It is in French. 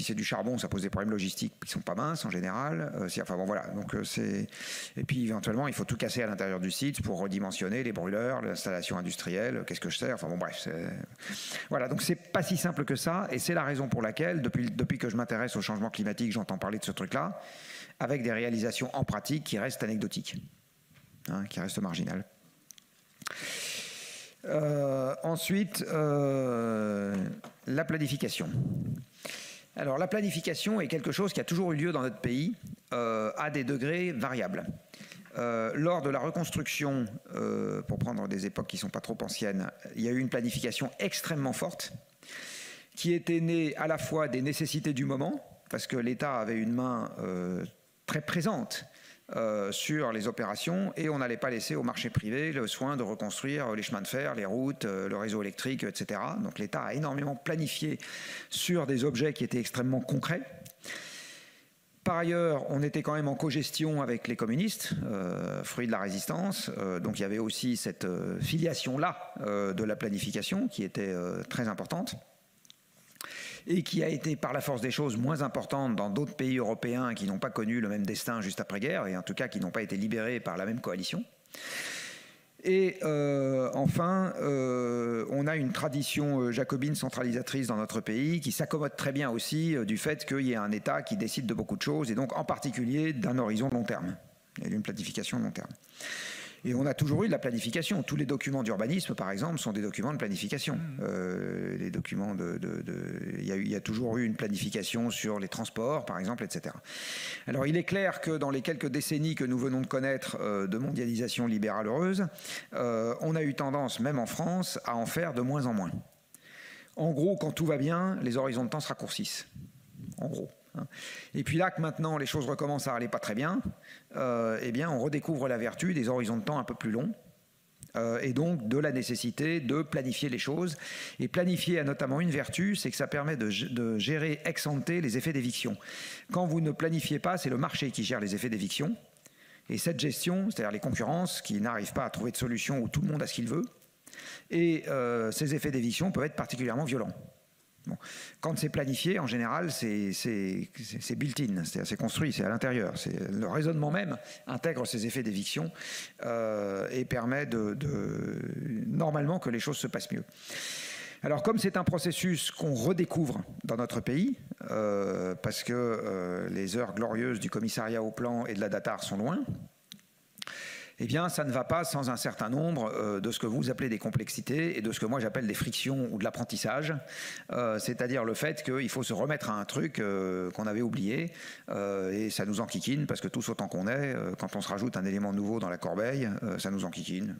si c'est du charbon, ça pose des problèmes logistiques qui sont pas minces en général. Enfin bon voilà, donc et puis éventuellement il faut tout casser à l'intérieur du site pour redimensionner les brûleurs, l'installation industrielle, qu'est-ce que je sais, enfin bon bref. Voilà, donc c'est pas si simple que ça, et c'est la raison pour laquelle depuis que je m'intéresse au changement climatique, j'entends parler de ce truc-là, avec des réalisations en pratique qui restent anecdotiques, hein, qui restent marginales. Ensuite, la planification. Alors la planification est quelque chose qui a toujours eu lieu dans notre pays à des degrés variables. Lors de la reconstruction, pour prendre des époques qui ne sont pas trop anciennes, il y a eu une planification extrêmement forte qui était née à la fois des nécessités du moment, parce que l'État avait une main très présente sur les opérations, et on n'allait pas laisser au marché privé le soin de reconstruire les chemins de fer, les routes, le réseau électrique, etc. Donc l'État a énormément planifié sur des objets qui étaient extrêmement concrets. Par ailleurs, on était quand même en cogestion avec les communistes, fruit de la résistance, donc il y avait aussi cette filiation-là de la planification qui était très importante, et qui a été par la force des choses moins importante dans d'autres pays européens qui n'ont pas connu le même destin juste après-guerre, et en tout cas qui n'ont pas été libérés par la même coalition. Et enfin, on a une tradition jacobine centralisatrice dans notre pays qui s'accommode très bien aussi du fait qu'il y ait un État qui décide de beaucoup de choses, et donc en particulier d'un horizon long terme, et d'une planification long terme. Et on a toujours eu de la planification. Tous les documents d'urbanisme, par exemple, sont des documents de planification. Les documents il y a toujours eu une planification sur les transports, par exemple, etc. Alors, il est clair que dans les quelques décennies que nous venons de connaître de mondialisation libérale heureuse, on a eu tendance, même en France, à en faire de moins en moins. En gros, quand tout va bien, les horizons de temps se raccourcissent. En gros. Et puis là que maintenant les choses recommencent à aller pas très bien, eh bien on redécouvre la vertu des horizons de temps un peu plus longs, et donc de la nécessité de planifier les choses. Et planifier a notamment une vertu, c'est que ça permet de gérer ex ante les effets d'éviction. Quand vous ne planifiez pas, c'est le marché qui gère les effets d'éviction. Et cette gestion, c'est-à-dire les concurrences qui n'arrivent pas à trouver de solution où tout le monde a ce qu'il veut, et ces effets d'éviction peuvent être particulièrement violents. Bon. Quand c'est planifié, en général, c'est built-in, c'est construit, c'est à l'intérieur. Le raisonnement même intègre ces effets d'éviction et permet normalement que les choses se passent mieux. Alors comme c'est un processus qu'on redécouvre dans notre pays, parce que les heures glorieuses du commissariat au plan et de la DATAR sont loin, eh bien, ça ne va pas sans un certain nombre de ce que vous appelez des complexités et de ce que moi j'appelle des frictions ou de l'apprentissage, c'est-à-dire le fait qu'il faut se remettre à un truc qu'on avait oublié, et ça nous enquiquine, parce que tous autant qu'on est, quand on se rajoute un élément nouveau dans la corbeille, ça nous enquiquine.